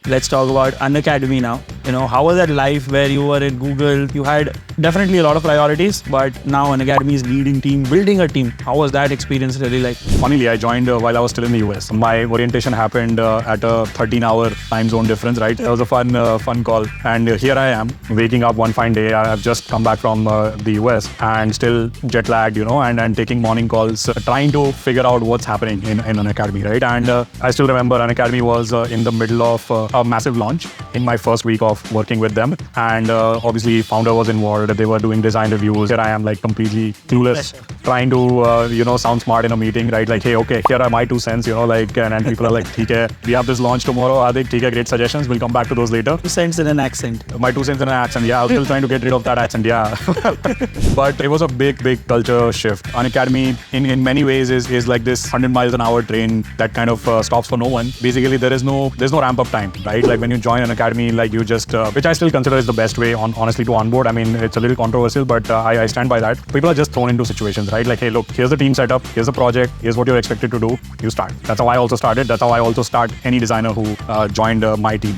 let's talk about Unacademy now. How was that life where you were in Google? You had definitely a lot of priorities, but now Unacademy is leading team, building a team. How was that experience really like? Funnily, I joined while I was still in the US. My orientation happened at a 13-hour time zone difference, right? It was a fun call. And here I am, waking up one fine day. I've just come back from the US and still jet lagged, and taking morning calls, trying to figure out what's happening in Unacademy, right? And I still remember Unacademy was in the middle of a massive launch in my first week of working with them. And obviously, founder was involved. They were doing design reviews. Here I am, like completely clueless, trying to, sound smart in a meeting, right? Like, hey, okay, here are my 2 cents, and people are like, okay, we have this launch tomorrow. Hardik, great suggestions. We'll come back to those later. 2 cents in an accent. My 2 cents in an accent. Yeah, I was still trying to get rid of that accent. Yeah. But it was a big culture shift. Unacademy, in many ways, is like this 100 miles an hour train that kind of stops for no one. Basically, there's no ramp up time, right? Like when you join an academy, like you just, which I still consider is the best way, honestly, to onboard. I mean, it's a little controversial, but I stand by that. People are just thrown into situations, right? Like, hey, look, here's the team setup, here's the project, here's what you're expected to do. You start. That's how I also started. That's how I also start any designer who joined my team.